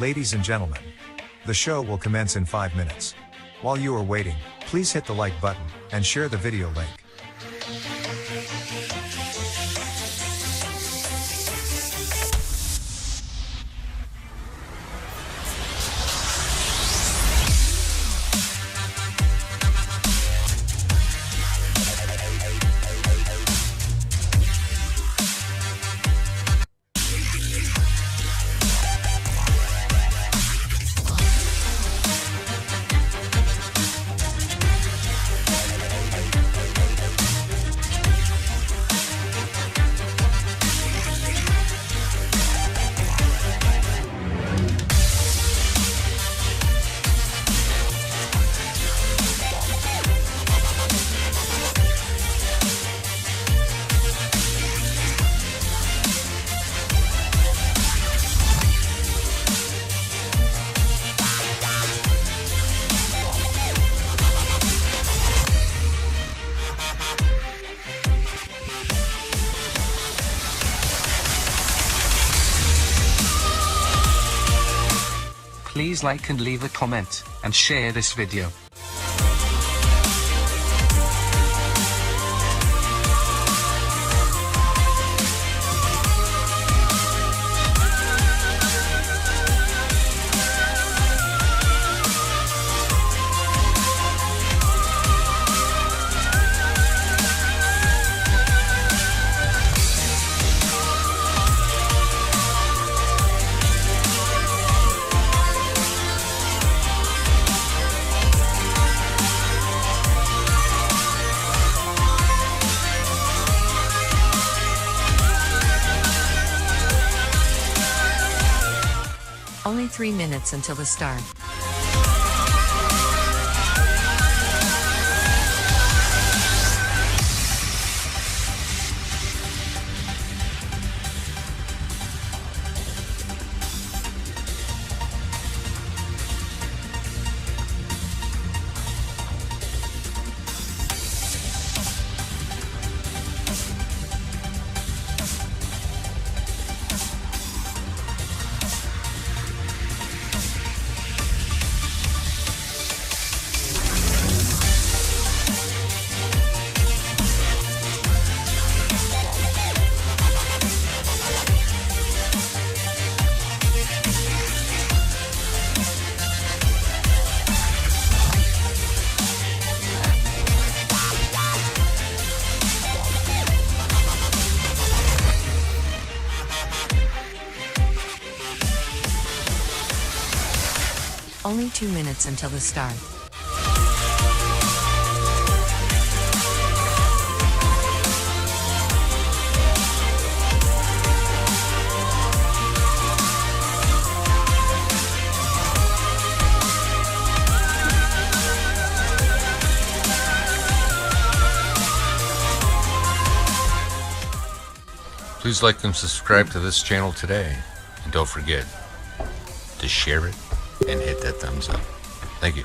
Ladies and gentlemen, the show will commence in 5 minutes. While you are waiting, please hit the like button and share the video link. Please like and leave a comment, and share this video. Only 3 minutes until the start. Only 2 minutes until the start. Please like and subscribe to this channel today. And don't forget to share it and hit that thumbs up. Thank you.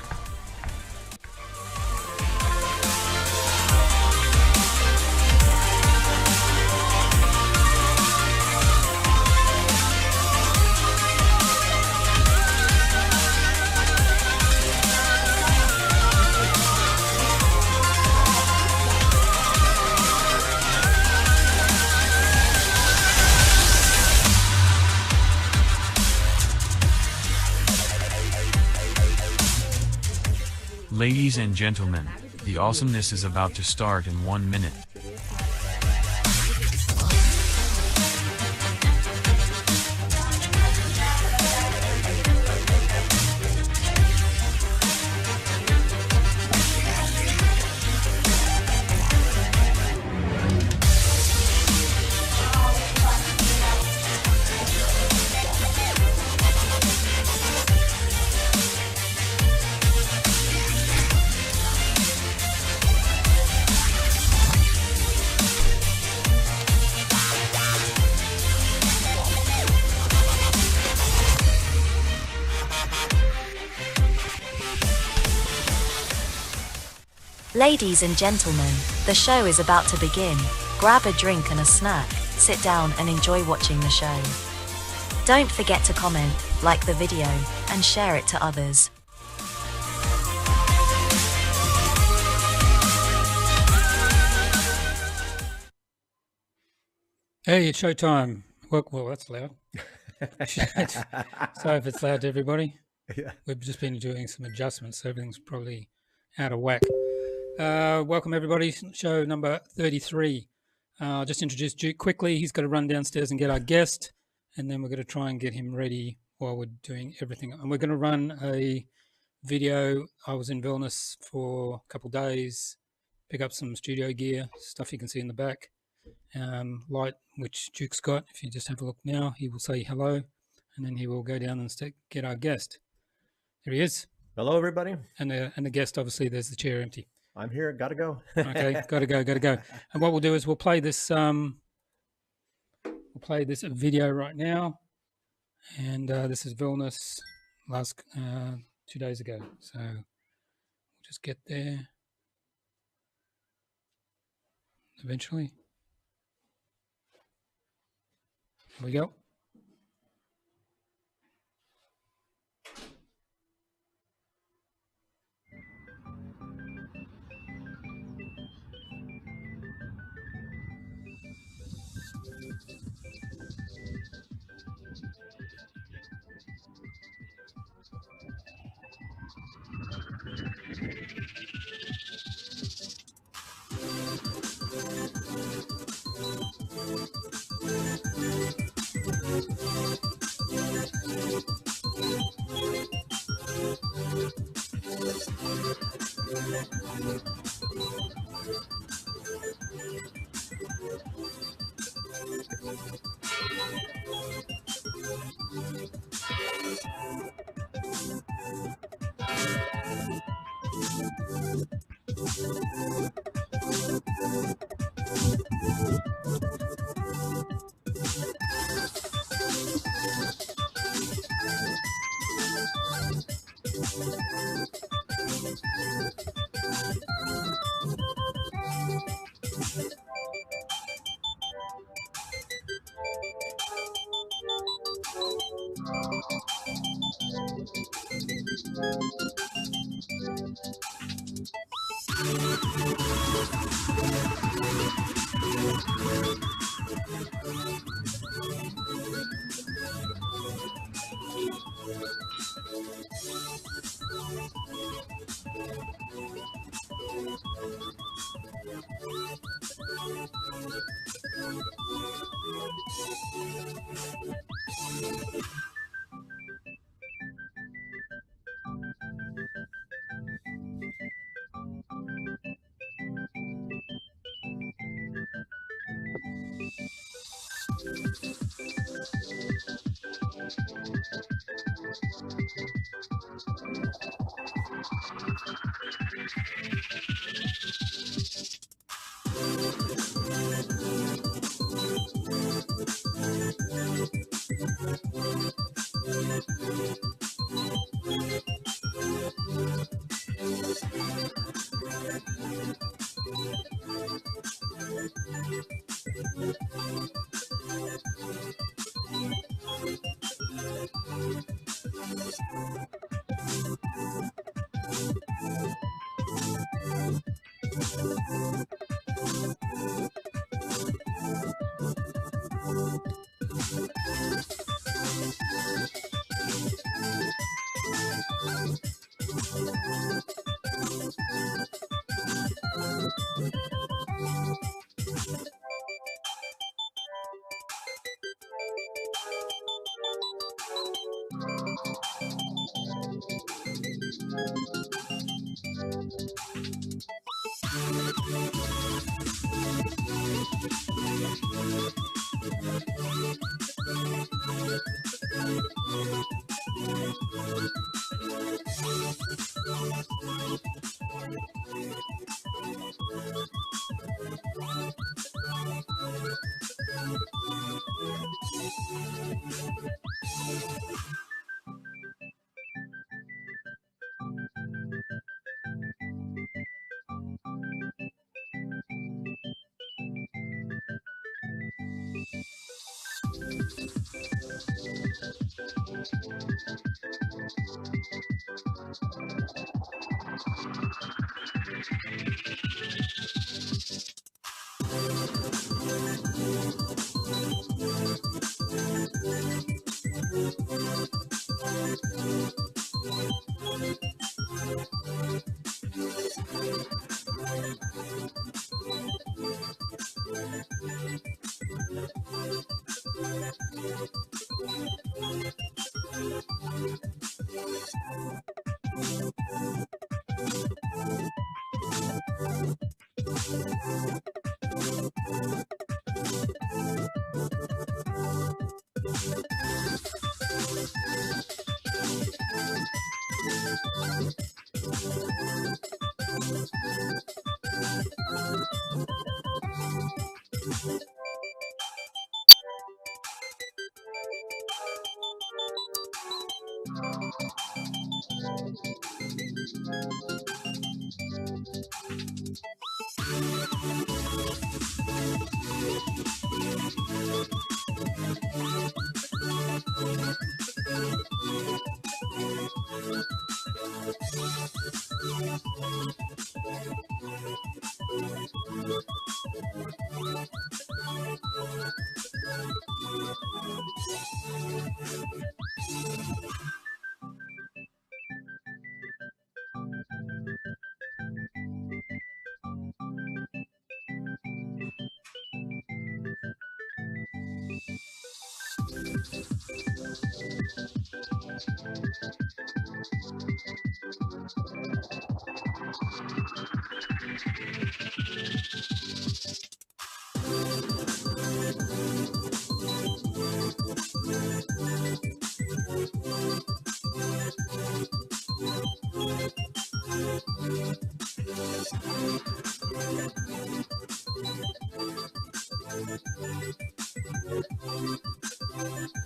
Ladies and gentlemen, the awesomeness is about to start in 1 minute. Ladies and gentlemen, the show is about to begin. Grab a drink and a snack, sit down and enjoy watching the show. Don't forget to comment, like the video, and share it to others. Hey, it's showtime. Well, that's loud. Sorry if it's loud to everybody. Yeah. We've just been doing some adjustments, so everything's probably out of whack. Welcome, everybody. Show number 33. I'll just introduce Duke quickly. He's got to run downstairs and get our guest, and then we're going to try and get him ready while we're doing everything. And we're going to run a video. I was in Vilnius for a couple of days, pick up some studio gear, stuff you can see in the back. Light, which Duke's got. If you just have a look now, he will say hello, and then he will go down and get our guest. There he is. Hello, everybody. And the guest, obviously, there's the chair empty. I'm here. Gotta go. Okay, gotta go. And what we'll do is we'll play this video right now, and this is Vilnius last 2 days ago. So we'll just get there eventually. Here we go.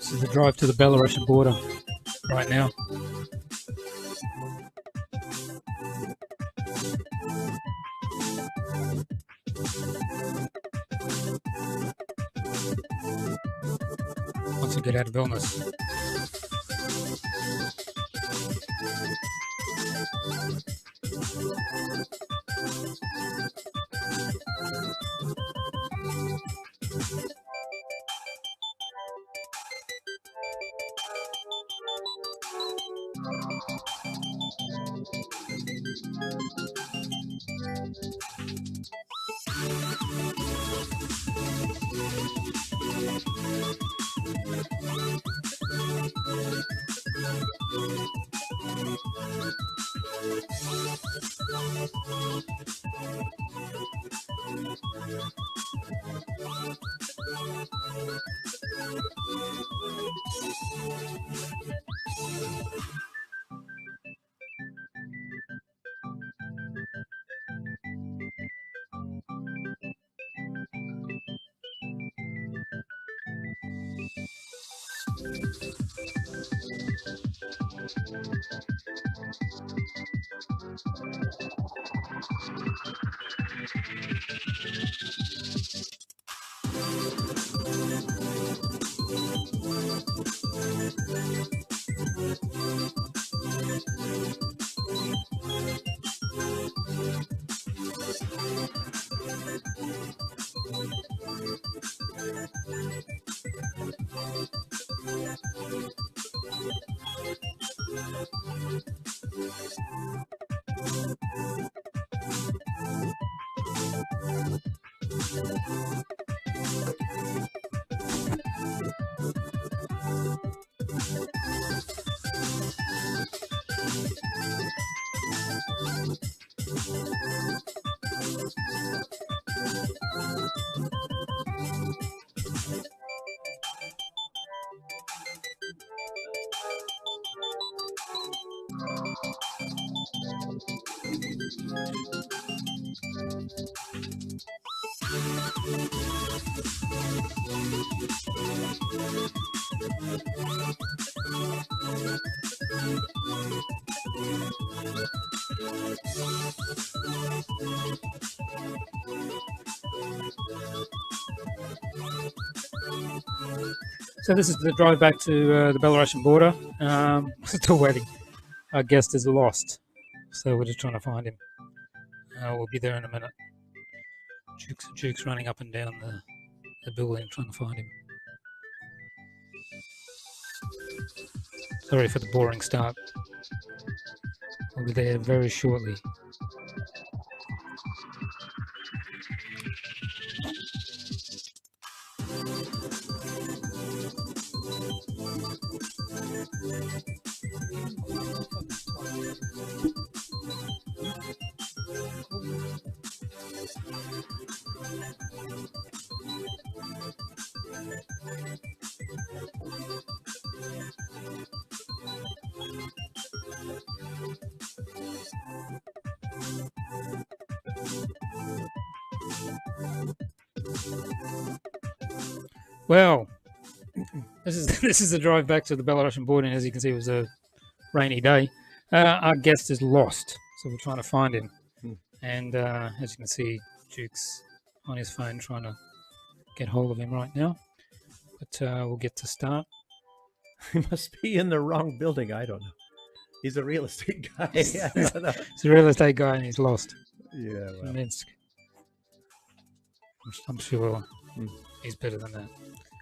This is the drive to the Belarusian border right now. Once we get out of Vilnius. So this is the drive back to the Belarusian border. Still waiting. Our guest is lost, so we're just trying to find him. We'll be there in a minute. Duke's running up and down the building trying to find him. Sorry for the boring start. We'll be there very shortly. Well, this is the drive back to the Belarusian border, and as you can see, it was a rainy day. Our guest is lost, so we're trying to find him. And as you can see, Duke's on his phone trying to get hold of him right now. But we'll get to start. He must be in the wrong building. I don't know. He's a real estate guy. I don't know. He's a real estate guy, and he's lost. Yeah, well. In Minsk. I'm sure he's better than that.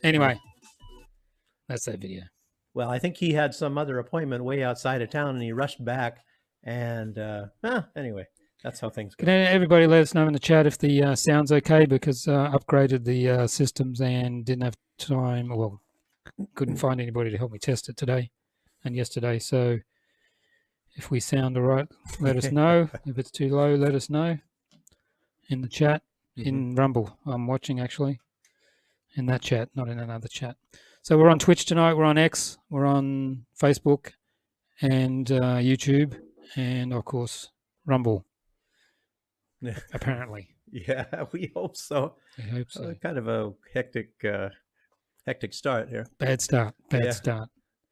Anyway, that's that video. Well, I think he had some other appointment way outside of town, and he rushed back. And anyway, that's how things go. Can everybody let us know in the chat if the sound's okay? Because upgraded the systems and didn't have time. Well, couldn't find anybody to help me test it today and yesterday. So if we sound all right, let us know. If it's too low, let us know in the chat. In Rumble, I'm watching actually. In that chat, not in another chat. So we're on Twitch tonight. We're on X. We're on Facebook and YouTube. And, of course, Rumble. Apparently. Yeah, we hope so. We hope so. Kind of a hectic start here. Bad start. Bad start.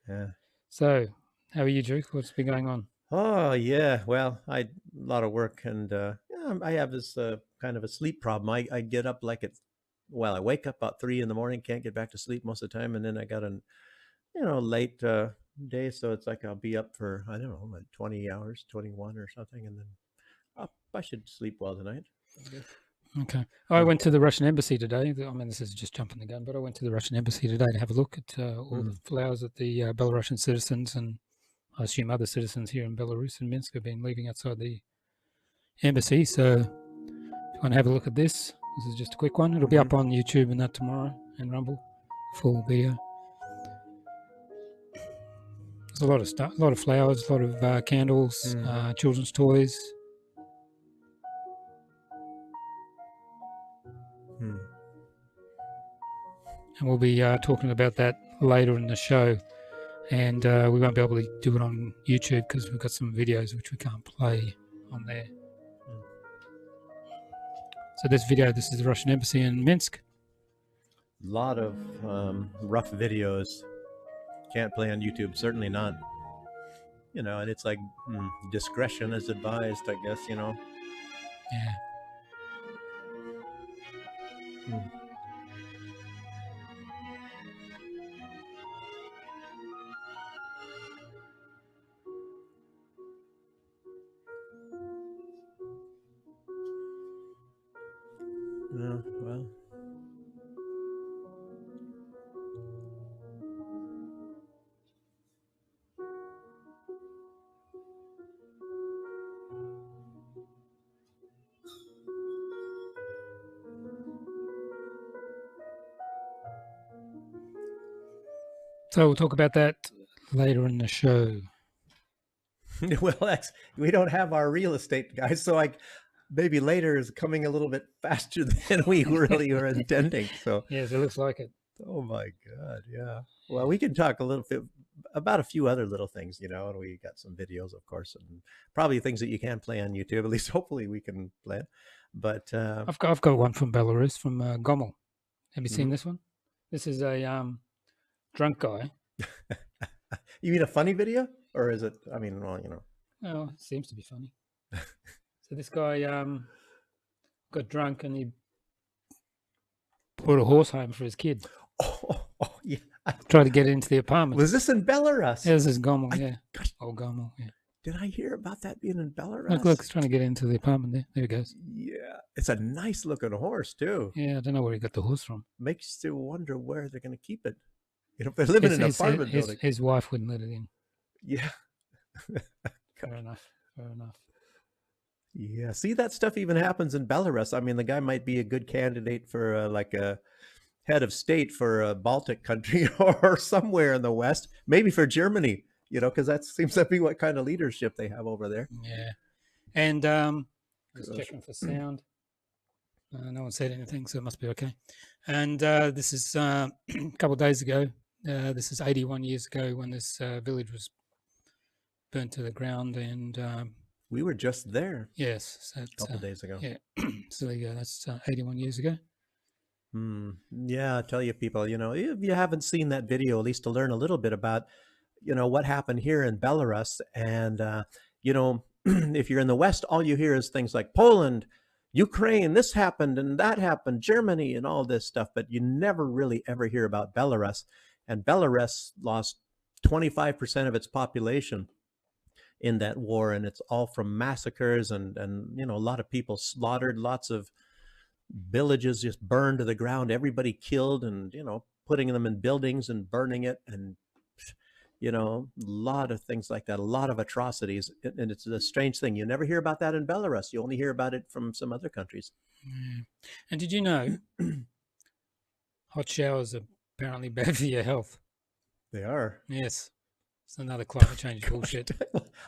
Yeah. So, how are you, Duke? What's been going on? Oh, yeah. Well, I had a lot of work, and I have this kind of a sleep problem. I get up I wake up about 3 in the morning, can't get back to sleep most of the time, and then I got an, late day, so it's like I'll be up for, I don't know, like 20 hours, 21 or something, and then I should sleep well tonight. Okay. I went to the Russian embassy today. I mean, this is just jumping the gun, but I went to the Russian embassy today to have a look at all the flowers that the Belarusian citizens, and I assume other citizens here in Belarus and Minsk, have been leaving outside the embassy. So if you want to have a look at this is just a quick one. It'll be up on YouTube and that tomorrow, and Rumble, full video. There's a lot of stuff, a lot of flowers, a lot of candles, children's toys. And we'll be talking about that later in the show. And we won't be able to do it on YouTube because we've got some videos which we can't play on there. So this is the Russian embassy in Minsk. A lot of rough videos. Can't play on YouTube, certainly not. And it's like discretion is advised, I guess, Yeah. Well. So we'll talk about that later in the show. Well, we don't have our real estate guys, so maybe later is coming a little bit faster than we really were intending. So yes, it looks like it. Oh my God, yeah. Well, we can talk a little bit about a few other little things, and we got some videos, of course, and probably things that you can play on YouTube. At least, hopefully, we can play it. But I've got one from Belarus, from Gomel. Have you seen this one? This is a drunk guy. You mean a funny video, or is it? I mean, well, Oh, it seems to be funny. So this guy got drunk and he brought a horse home for his kid. Oh yeah, Try to get into the apartment. Was this in Belarus? Yeah, this is Gomel, yeah. gosh, Old Gomel, yeah. did I hear about that being in Belarus? Look, it's trying to get into the apartment there. There it goes. Yeah, it's a nice looking horse too. Yeah, I don't know where he got the horse from. Makes you wonder where they're going to keep it. You know, if they're living in an apartment building. His wife wouldn't let it in. Yeah. Fair enough. Fair enough. Yeah, see, that stuff even happens in Belarus. I mean, the guy might be a good candidate for like a head of state for a Baltic country or somewhere in the West, maybe for Germany, you know, because that seems to be what kind of leadership they have over there. Yeah. And just checking for sound. No one said anything, so it must be okay. And this is a couple of days ago. This is 81 years ago when this village was burnt to the ground, and we were just there. Yes, so a couple of days ago. Yeah, so there you go. That's 81 years ago. Yeah, I tell you, people, you know, if you haven't seen that video, at least to learn a little bit about, you know, what happened here in Belarus, and you know, if you're in the West, all you hear is things like Poland, Ukraine, this happened and that happened, Germany, and all this stuff, but you never really ever hear about Belarus. And Belarus lost 25% of its population in that war, and it's all from massacres and you know, a lot of people slaughtered, lots of villages just burned to the ground, everybody killed, and you know, putting them in buildings and burning it, and you know, a lot of things like that, a lot of atrocities. And it's a strange thing, you never hear about that in Belarus. You only hear about it from some other countries. And did you know hot showers are apparently bad for your health? They are. Yes. It's another climate change bullshit.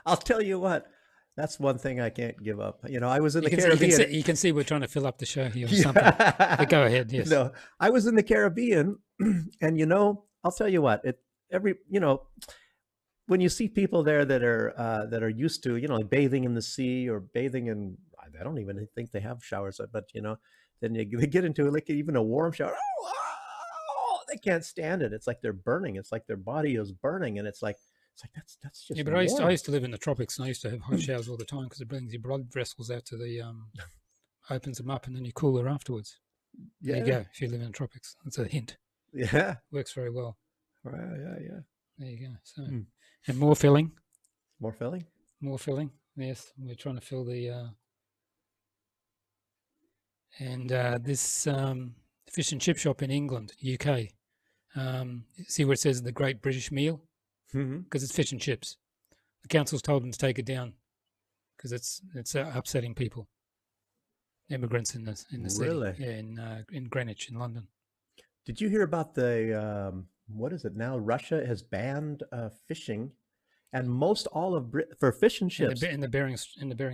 I'll tell you what, that's one thing I can't give up. You know, I was in the Caribbean. You can see we're trying to fill up the show here or something. But go ahead, yes. No, I was in the Caribbean, and you know, I'll tell you what, you know, when you see people there that are used to, you know, like bathing in the sea or bathing in, I don't even think they have showers, but you know, then they get into like even a warm shower. Oh, they can't stand it. It's like they're burning. It's like their body is burning, and it's like that's just. Yeah, but I used to live in the tropics, and I used to have hot showers all the time because it brings your blood vessels out to the opens them up, and then you cool her afterwards. Yeah. There you go. If you live in the tropics, that's a hint. Yeah, works very well. Yeah. There you go. So, and more filling. More filling. More filling. Yes, we're trying to fill the. And this fish and chip shop in England, UK. See where it says the Great British Meal? Because it's fish and chips. The council's told them to take it down because it's upsetting people, immigrants in the city. Really? Yeah, in Greenwich, in London. Did you hear about the what is it now? Russia has banned fishing, and most all of for fish and chips in the Bering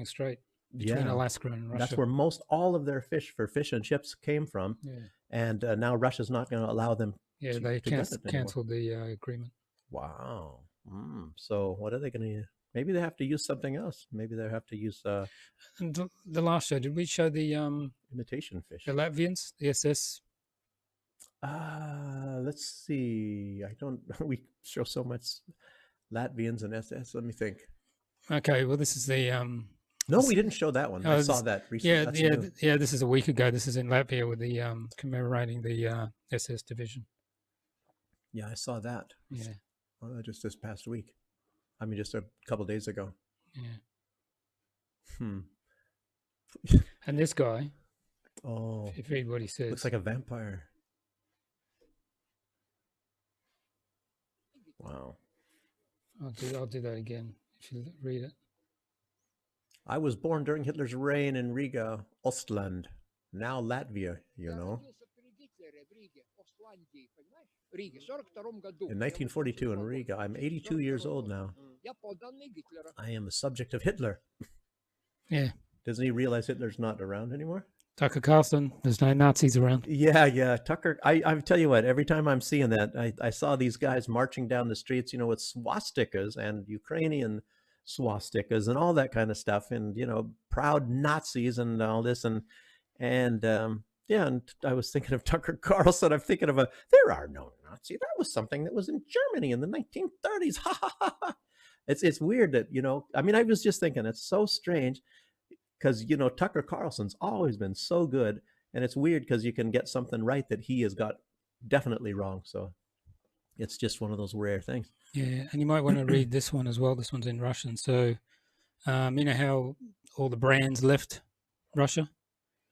Strait between Alaska and Russia. That's where most all of their fish for fish and chips came from. Yeah. And now Russia's not going to allow them. Yeah, they canceled the agreement. Wow. So what are they going to? Maybe they have to use something else. Maybe they have to use. And the last show, did we show the imitation fish? The Latvians, the SS. Let's see. I don't. We show so much Latvians and SS. Let me think. Okay. Well, this is the. No, we didn't show that one. I saw that recently. Yeah. This is a week ago. This is in Latvia with the commemorating the SS division. Yeah, I saw that. Yeah. Well, just this past week. I mean, just a couple of days ago. Yeah. And this guy. Oh. If you read what he says. Looks like a vampire. Wow. I'll do that again if you read it. I was born during Hitler's reign in Riga, Ostland, now Latvia, you know. In 1942 in Riga. I'm 82 years old now. I am a subject of Hitler. Yeah. Doesn't he realize Hitler's not around anymore? Tucker Carlson, there's no Nazis around. Yeah. Tucker, I tell you what, every time I'm seeing that, I saw these guys marching down the streets, you know, with swastikas and Ukrainian swastikas and all that kind of stuff, and you know, proud Nazis and all this, and I was thinking of Tucker Carlson. I'm thinking of there are no Nazis. That was something that was in Germany in the 1930s. Ha ha ha ha. It's weird that, you know, I mean, I was just thinking, it's so strange because, you know, Tucker Carlson's always been so good, and it's weird because you can get something right that he has got definitely wrong. So it's just one of those rare things. Yeah, and you might want to read this one as well. This one's in Russian. So, you know how all the brands left Russia?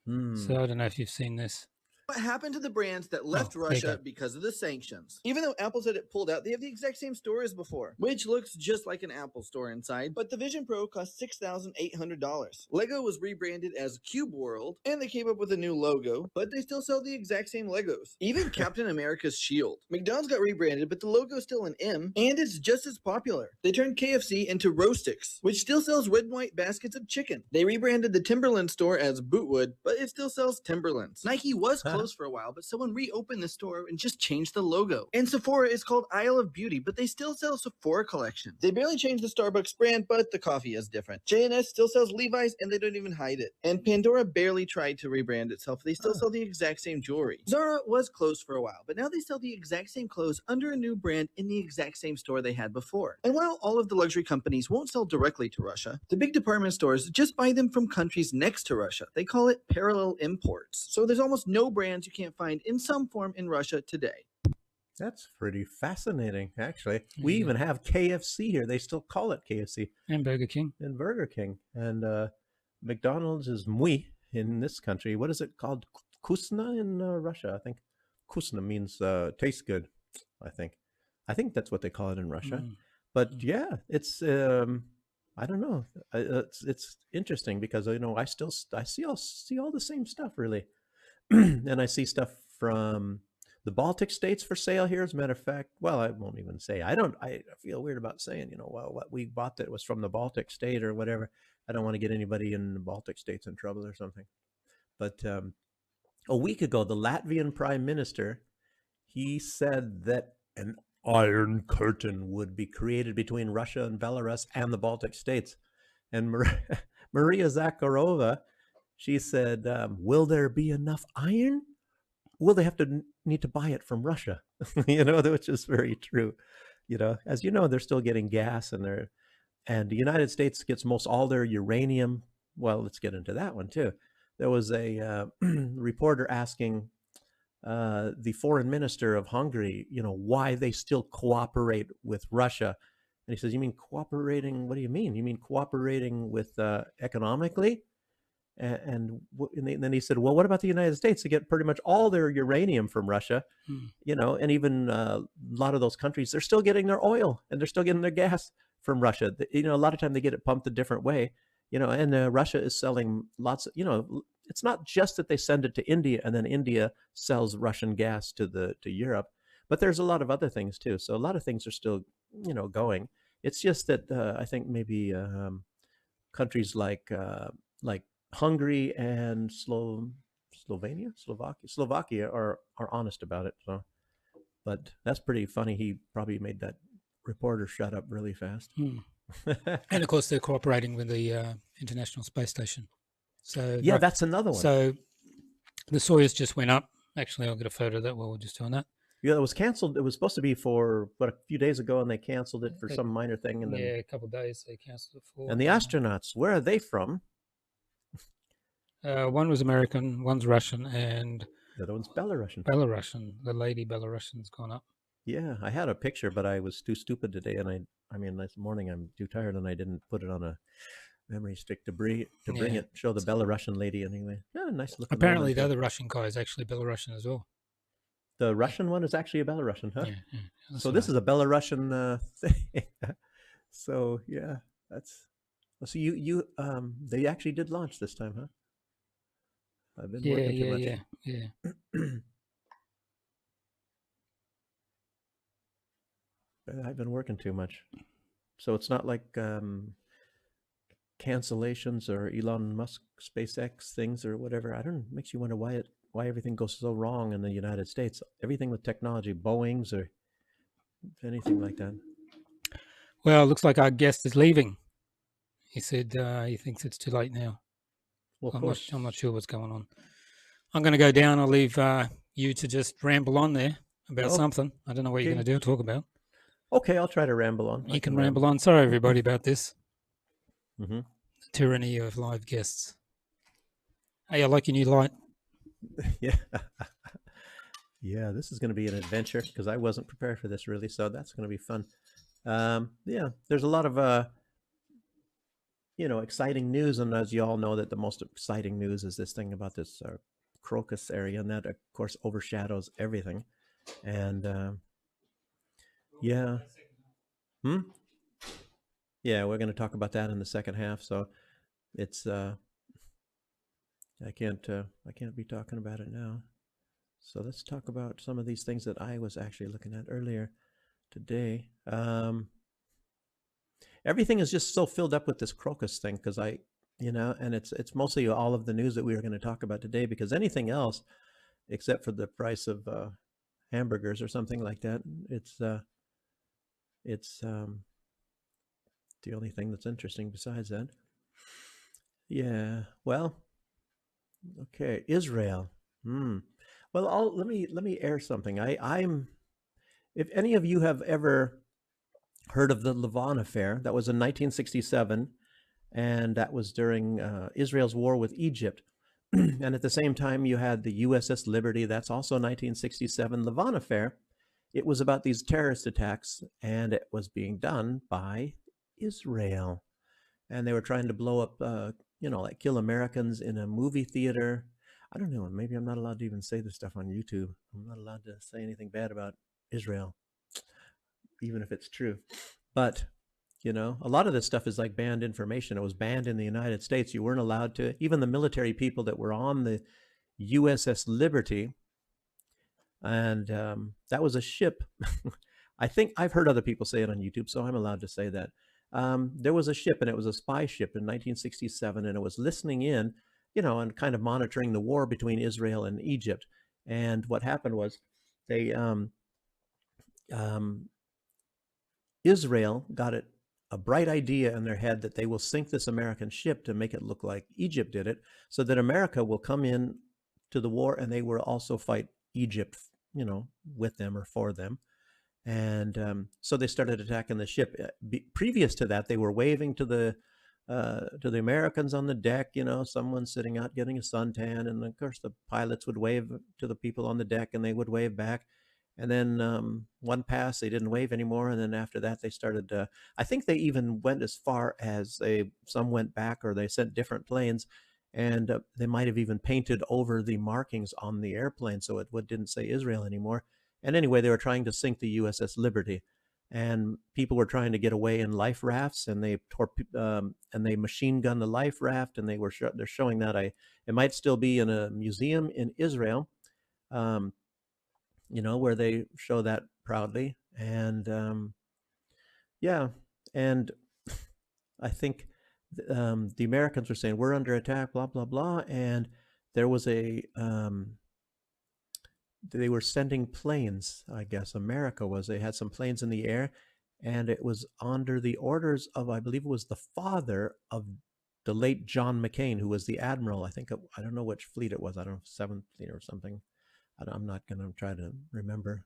So I don't know if you've seen this. What happened to the brands that left there you Russia go. because of the sanctions? Even though Apple said it pulled out, they have the exact same store as before, which looks just like an Apple store inside, but the Vision Pro cost $6,800. Lego was rebranded as Cube World, and they came up with a new logo, but they still sell the exact same Legos. Even Captain America's shield. McDonald's got rebranded, but the logo's still an M, and it's just as popular. They turned KFC into Roastix, which still sells red and white baskets of chicken. They rebranded the Timberland store as Bootwood, but it still sells Timberlands. Nike was closed for a while, but someone reopened the store and just changed the logo. And Sephora is called Isle of Beauty, but they still sell Sephora collections. They barely changed the Starbucks brand, but the coffee is different. J&S still sells Levi's, and they don't even hide it. And Pandora barely tried to rebrand itself. They still sell the exact same jewelry. Zara was closed for a while, but now they sell the exact same clothes under a new brand in the exact same store they had before. And while all of the luxury companies won't sell directly to Russia, the big department stores just buy them from countries next to Russia. They call it parallel imports. So there's almost no brands you can't find in some form in Russia today. That's pretty fascinating, actually. We even have KFC here. They still call it KFC. And Burger King. And Burger King. And McDonald's is muy in this country. What is it called? Kusna in Russia, I think. Kusna means tastes good, I think. I think that's what they call it in Russia. But yeah, it's I don't know. It's interesting because I see all the same stuff really, and I see stuff from the Baltic states for sale here. As a matter of fact, well, I won't even say. I feel weird about saying well, what we bought that was from the Baltic state or whatever. I don't want to get anybody in the Baltic states in trouble or something. But a week ago, the Latvian prime minister, he said that an Iron Curtain would be created between Russia and Belarus and the Baltic states. And Maria Zakharova, she said, will there be enough iron? Will they have to need to buy it from Russia? Which is very true. As you know, they're still getting gas and the United States gets most all their uranium. Well, let's get into that one too. There was a reporter asking the foreign minister of Hungary, why they still cooperate with Russia. And he says, you mean cooperating? What do you mean? You mean cooperating with economically? And then he said, well, what about the United States? They get pretty much all their uranium from Russia, and even a lot of those countries, they're still getting their oil and they're still getting their gas from Russia. A lot of time they get it pumped a different way, and Russia is selling lots of, it's not just that they send it to India and then India sells Russian gas to Europe, but there's a lot of other things too. So a lot of things are still, going. It's just that I think maybe countries like Hungary and Slovakia are honest about it. So, but that's pretty funny. He probably made that reporter shut up really fast. And of course, they're cooperating with the International Space Station. So yeah, that's another one. So the Soyuz just went up. Actually, I'll get a photo of that while we're just doing that. Yeah, it was canceled. It was supposed to be for a few days ago, and they canceled it for some minor thing. And then, a couple of days they canceled it for. And the astronauts, where are they from? One was American, one's Russian, and the other one's Belarusian. The lady Belarusian's gone up. Yeah, I had a picture, but I was too stupid today, and this morning I'm too tired, and I didn't put it on a memory stick to bring it, show the Belarusian lady anyway. Yeah, nice looking. Apparently, the other Russian guy is actually Belarusian as well. The Russian one is actually a Belarusian, huh? Yeah. So this is a Belarusian thing. So yeah, so you they actually did launch this time, huh? I've been working too much. Yeah. I've been working too much. So it's not like cancellations or Elon Musk SpaceX things or whatever. I don't know. It makes you wonder why everything goes so wrong in the United States. Everything with technology, Boeings or anything like that. Well, it looks like our guest is leaving. He said he thinks it's too late now. Well, I'm not sure what's going on. I'm going to go down. I'll leave you to just ramble on there about something. I don't know what you're going to do. Talk about. Okay, I'll try to ramble on. You can ramble on. Sorry, everybody, about this. Mm-hmm. The tyranny of live guests. Hey, I like your new light. Yeah. Yeah, this is going to be an adventure because I wasn't prepared for this really, so that's going to be fun. Yeah, there's a lot of exciting news, and as you all know, that the most exciting news is this thing about this crocus area, and that of course overshadows everything. And yeah, yeah, we're going to talk about that in the second half. So it's I can't be talking about it now. So let's talk about some of these things that I was actually looking at earlier today. Everything is just so filled up with this crocus thing because and it's mostly all of the news that we are going to talk about today, because anything else except for the price of hamburgers or something like that, it's the only thing that's interesting besides that. Yeah, well, okay, Israel. Well, let me air something. I'm if any of you have ever heard of the Lavon affair, that was in 1967, and that was during Israel's war with Egypt. And at the same time, you had the USS Liberty. That's also 1967. Lavon affair. It was about these terrorist attacks, and it was being done by Israel. And they were trying to blow up, like kill Americans in a movie theater. I don't know. Maybe I'm not allowed to even say this stuff on YouTube. I'm not allowed to say anything bad about Israel, even if it's true. But a lot of this stuff is like banned information. It was banned in the United States. You weren't allowed to, even the military people that were on the USS Liberty, and that was a ship. I think I've heard other people say it on YouTube, so I'm allowed to say that. There was a ship, and it was a spy ship in 1967, and it was listening in, and kind of monitoring the war between Israel and Egypt. And what happened was they, Israel got a bright idea in their head that they will sink this American ship to make it look like Egypt did it, so that America will come in to the war and they will also fight Egypt, with them or for them. And so they started attacking the ship. Previous to that, they were waving to the Americans on the deck, someone sitting out getting a suntan, and of course the pilots would wave to the people on the deck, and they would wave back. And then one pass, they didn't wave anymore, and then after that, they started. I think they even went as far as some went back, or they sent different planes, and they might have even painted over the markings on the airplane so it didn't say Israel anymore. And anyway, they were trying to sink the USS Liberty, and people were trying to get away in life rafts, and they machine gunned the life raft, and they're showing that it might still be in a museum in Israel. Where they show that proudly. And yeah, and I think the Americans were saying, we're under attack, blah, blah, blah. And there was they were sending planes, I guess America was. They had some planes in the air, and it was under the orders of, I believe it was the father of the late John McCain, who was the admiral. I don't know which fleet it was. I don't know, 7th Fleet or something. I'm not going to try to remember.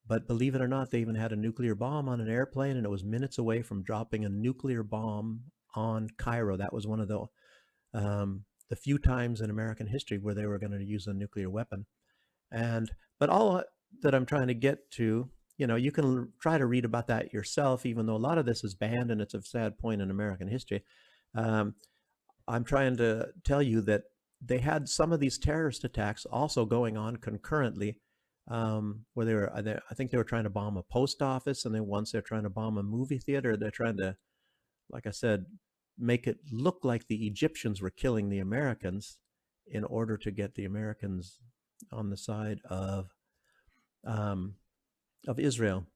But believe it or not, they even had a nuclear bomb on an airplane, and it was minutes away from dropping a nuclear bomb on Cairo. That was one of the few times in American history where they were going to use a nuclear weapon. But all that I'm trying to get to, you can try to read about that yourself, even though a lot of this is banned, and it's a sad point in American history. I'm trying to tell you that they had some of these terrorist attacks also going on concurrently, where I think they were trying to bomb a post office, and then once they're trying to bomb a movie theater. They're trying to, like I said, make it look like the Egyptians were killing the Americans in order to get the Americans on the side of Israel.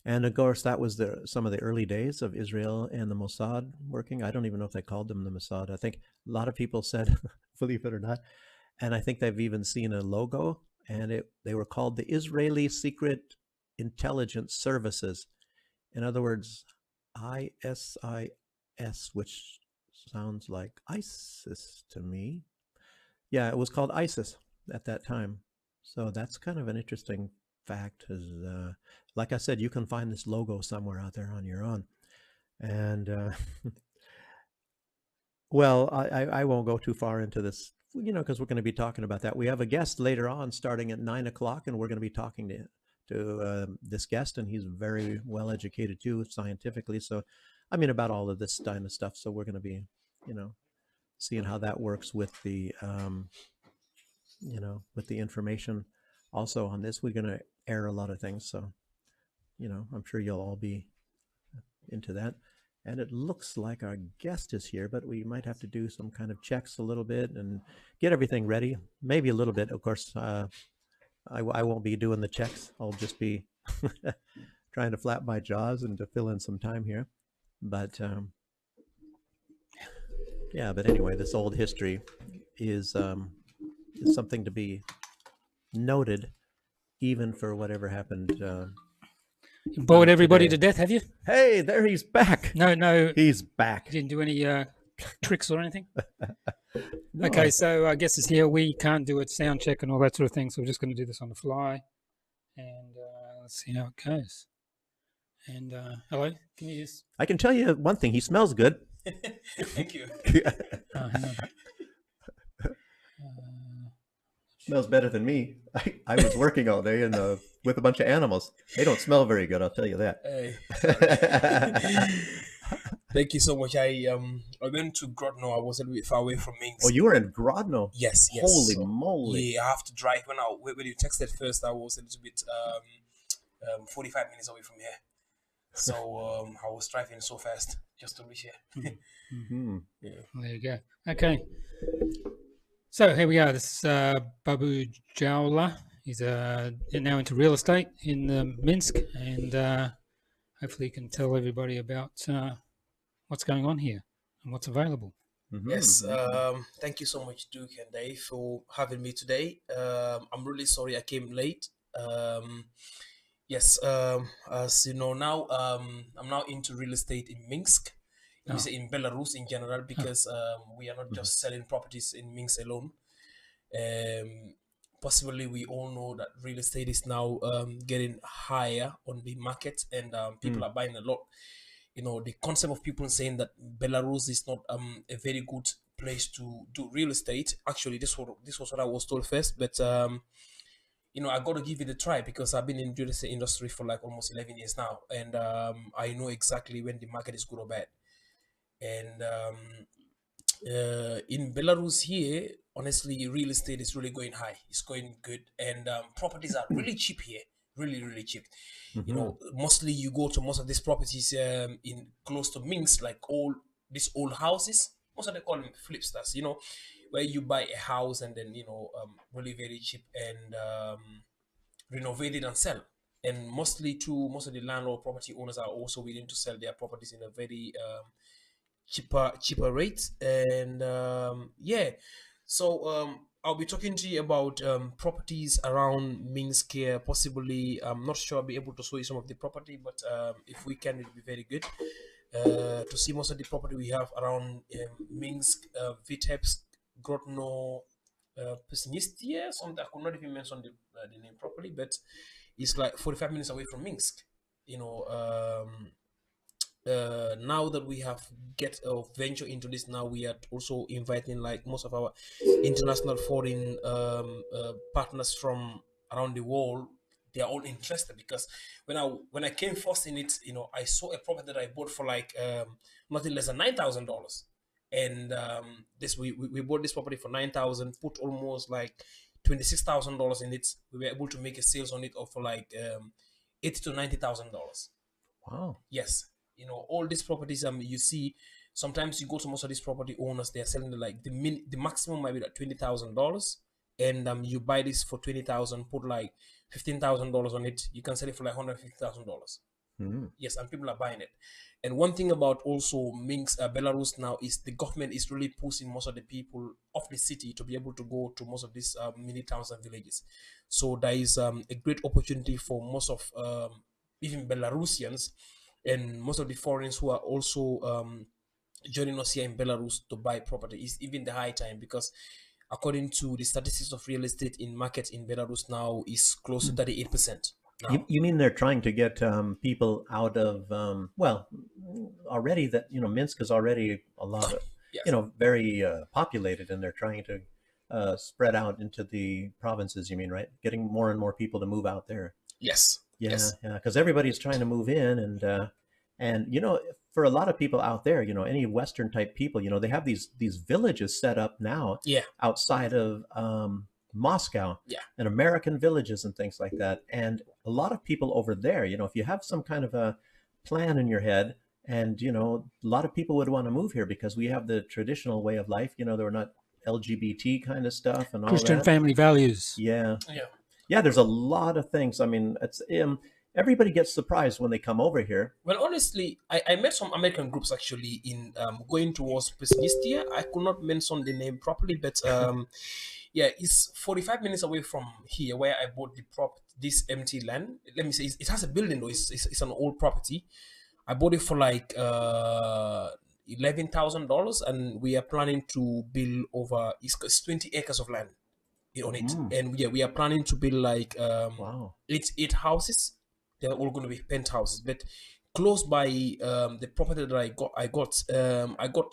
And of course, that was some of the early days of Israel and the Mossad working. I don't even know if they called them the Mossad. I think a lot of people said, believe it or not, and I think they've even seen a logo, and they were called the Israeli Secret Intelligence Services. In other words, ISIS, which sounds like ISIS to me. Yeah, it was called ISIS at that time. So that's kind of an interesting fact. Like I said, you can find this logo somewhere out there on your own. And well, I won't go too far into this you know, because we're going to be talking about that. We have a guest later on starting at 9 o'clock, and we're going to be talking to this guest, and he's very well educated too, scientifically. So, I mean, about all of this kind of stuff. So we're going to be, you know, seeing how that works with the, you know, with the information. Also on this, we're going to air a lot of things. So, you know, I'm sure you'll all be into that. And it looks like our guest is here, but we might have to do some kind of checks a little bit and get everything ready. Maybe a little bit. Of course, I won't be doing the checks. I'll just be trying to flap my jaws and to fill in some time here. But yeah, but anyway, this old history is something to be noted, even for whatever happened. You bored everybody today. to death, have you? Hey, there he's back. No. He's back. You didn't do any tricks or anything? No. Okay, so I guess it's here. We can't do a sound check and all that sort of thing, so we're just going to do this on the fly. And let's see how it goes. And hello, can you just... I can tell you one thing. He smells good. Thank you. hang on. Smells better than me. I was working all day and with a bunch of animals. They don't smell very good, I'll tell you that. Hey, thank you so much. I went to Grodno. I was a little bit far away from Minsk. Oh, you were in Grodno? Yes. Holy So, moly. yeah, I have to drive. When you texted first, I was a little bit 45 minutes away from here. So I was driving so fast just to reach here. Mm-hmm. Yeah. There you go. Okay. So here we are. This is Babu Jallow. He's now into real estate in Minsk, and hopefully he can tell everybody about what's going on here and what's available. Mm-hmm. Yes. Thank you so much, Duke and Dave, for having me today. I'm really sorry I came late. Yes. As you know now, I'm now into real estate in Minsk. We say in Belarus in general, because we are not just selling properties in Minsk alone. Possibly we all know that real estate is now getting higher on the market, and people are buying a lot. You know, the concept of people saying that Belarus is not a very good place to do real estate. Actually, this was what I was told first, but you know, I got to give it a try, because I've been in the real estate industry for like almost 11 years now, and I know exactly when the market is good or bad. And in Belarus here, honestly, real estate is really going high. It's going good, and properties are really cheap here, really cheap. Mm-hmm. You know, mostly you go to most of these properties in close to Minsk, like all these old houses. Most of them call them flipsters. You know, where you buy a house and then, you know, really very cheap, and renovate it and sell. And most of the landlord property owners are also willing to sell their properties in a very cheaper rate. And yeah, so I'll be talking to you about properties around Minsk here. Possibly, I'm not sure I'll be able to show you some of the property, but if we can, it'll be very good to see most of the property we have around Minsk, Vitebsk, Grodno, Pesnistia, something I could not even mention the name properly, but it's like 45 minutes away from Minsk. You know, now that we have venture into this, now we are also inviting like most of our international foreign partners from around the world. They are all interested, because when I came first in it, you know, I saw a property that I bought for like nothing less than $9,000, and this we bought this property for $9,000, put almost like $26,000 in it. We were able to make a sales on it of for like $80,000 to $90,000. Wow. Yes. You know, all these properties, you see, sometimes you go to most of these property owners, they are selling like the maximum might be like $20,000, and you buy this for $20,000, put like $15,000 on it, you can sell it for like $150,000. Mm-hmm. Yes, and people are buying it. And one thing about also Minsk, Belarus now, is the government is really pushing most of the people of the city to be able to go to most of these mini towns and villages. So there is a great opportunity for most of even Belarusians and most of the foreigners who are also joining us here in Belarus to buy property. Is even the high time, because according to the statistics of real estate in market in Belarus now is close to 38%. You mean they're trying to get people out of, well, already that, you know, Minsk is already a lot of, yes, you know, very populated, and they're trying to spread out into the provinces. You mean, right? Getting more and more people to move out there. Yes. Yeah, Yes. yeah, because everybody's trying to move in, and for a lot of people out there, any Western type people, they have these villages set up now Yeah. outside of Moscow, Yeah. and American villages and things like that. And a lot of people over there, if you have some kind of a plan in your head, and a lot of people would want to move here because we have the traditional way of life. They're not LGBT kind of stuff and all Christian that. family values. Yeah. Yeah. Yeah, there's a lot of things. I mean, it's everybody gets surprised when they come over here. Well, honestly, I met some American groups actually in going towards Prisnistia. I could not mention the name properly, but yeah, it's 45 minutes away from here where I bought this empty land. Let me say, it has a building though. It's an old property. I bought it for like $11,000, and we are planning to build over. It's 20 acres of land on it, and yeah, we are planning to build like Wow. eight houses. They're all going to be penthouses, but close by the property that I got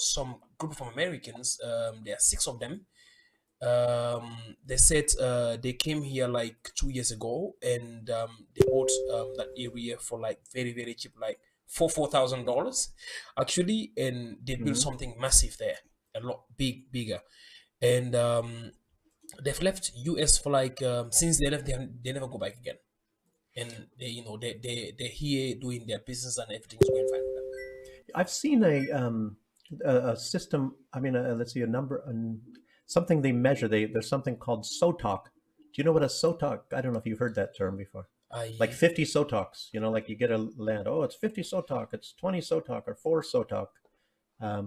some group of Americans. There are 6 of them. They said they came here like 2 years ago, and they bought that area for like very, very cheap, like $4,000 actually, and they built something massive there, a lot bigger, and they've left US for like since they left, they never go back again, and they're here doing their business and everything's going fine with them. I've seen a system. I mean, let's see, a number, something they measure. There's something called SOTOC. Do you know what a SOTOC? I don't know if you've heard that term before. Like 50 SOTOCs. Like you get a land. Oh, it's 50 SOTOC. It's 20 SOTOC or 4 SOTOC.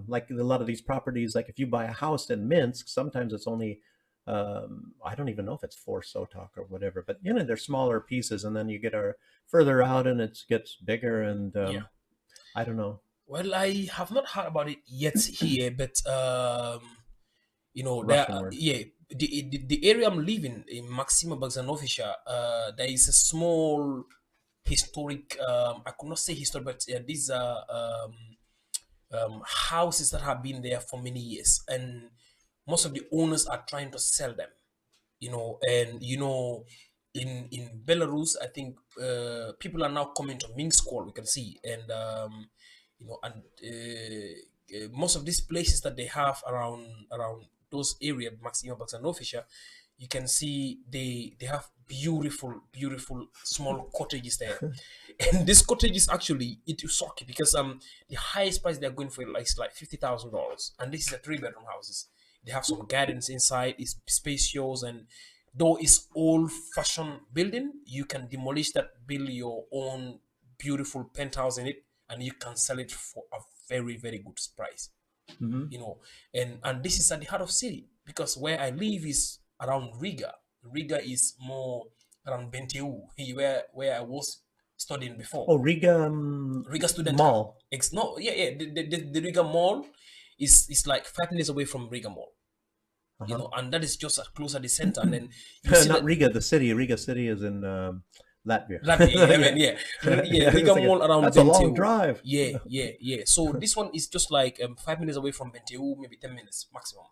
Like a lot of these properties, like if you buy a house in Minsk, sometimes it's only I don't even know if it's 4 SOTOC or whatever, but they're smaller pieces, and then you get further out and it gets bigger, and I don't know. Well, I have not heard about it yet here, but the area I'm living in, Maxima Bogdanovicza, there is a small historic, I could not say historic, but these are houses that have been there for many years, and most of the owners are trying to sell them, and in Belarus, I think people are now coming to Minsk, we can see, and most of these places that they have around those areas, Maxima Bogdanovicza, you can see they have beautiful small cottages there. And these cottages actually, it is shocking because the highest price they're going for is like $50,000, and this is a 3-bedroom houses. They have some gardens inside, it's spacious, and though it's old-fashioned building, you can demolish that, build your own beautiful penthouse in it, and you can sell it for a very, very good price. And this is at the heart of city, because where I live is around Riga. Riga is more around Benteu, where I was studying before. Oh, Riga student mall. The Riga mall is like 5 minutes away from Riga mall. And that is just close at the center. And then you see not Riga, the city. Riga city is in Latvia. Riga mall around That's Benteu. a long drive. Yeah. So this one is just like 5 minutes away from Benteu, maybe 10 minutes maximum.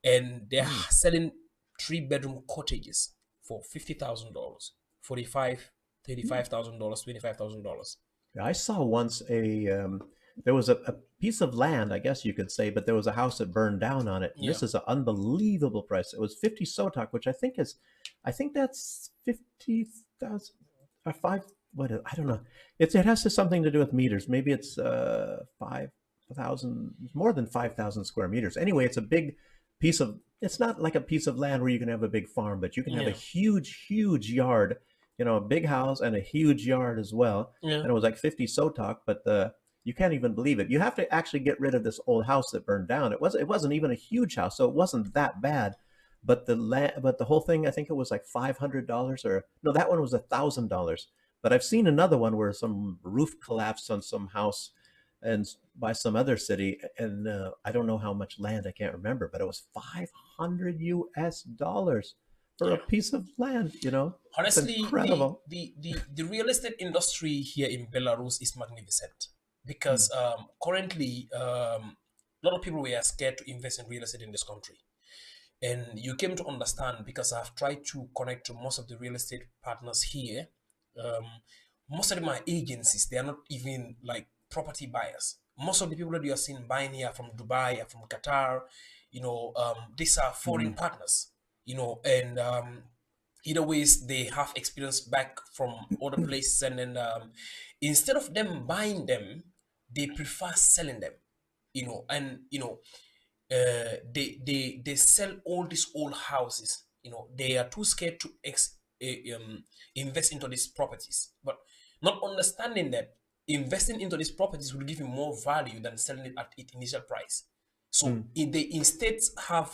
And they're selling 3-bedroom cottages for $50,000, $45,000, $35,000, $25,000. I saw once there was a piece of land, I guess you could say, but there was a house that burned down on it. This is an unbelievable price. It was 50 SOTOC, which I think that's 50,000 or 5. I don't know. It has something to do with meters. Maybe it's 5,000, more than 5,000 square meters. Anyway, it's a big piece of. It's not like a piece of land where you can have a big farm, but you can have a huge yard. A big house and a huge yard as well. And it was like 50 SOTOC, but you can't even believe it. You have to actually get rid of this old house that burned down. It wasn't even a huge house, so it wasn't that bad. But the whole thing, I think it was like $500, or no, that one was $1,000. But I've seen another one where some roof collapsed on some house and by some other city, and I don't know how much land, I can't remember, but it was $500 for a piece of land. Honestly, it's incredible. The real estate industry here in Belarus is magnificent, because currently a lot of people were scared to invest in real estate in this country. And you came to understand, because I've tried to connect to most of the real estate partners here. Most of them are agencies. They are not even like property buyers. Most of the people that you are seeing buying here from Dubai, are from Qatar, these are foreign partners, and either ways they have experience back from other places, and then instead of them buying them, they prefer selling them, and they sell all these old houses. They are too scared to invest into these properties, but not understanding that investing into these properties will give you more value than selling it at its initial price. So they instead have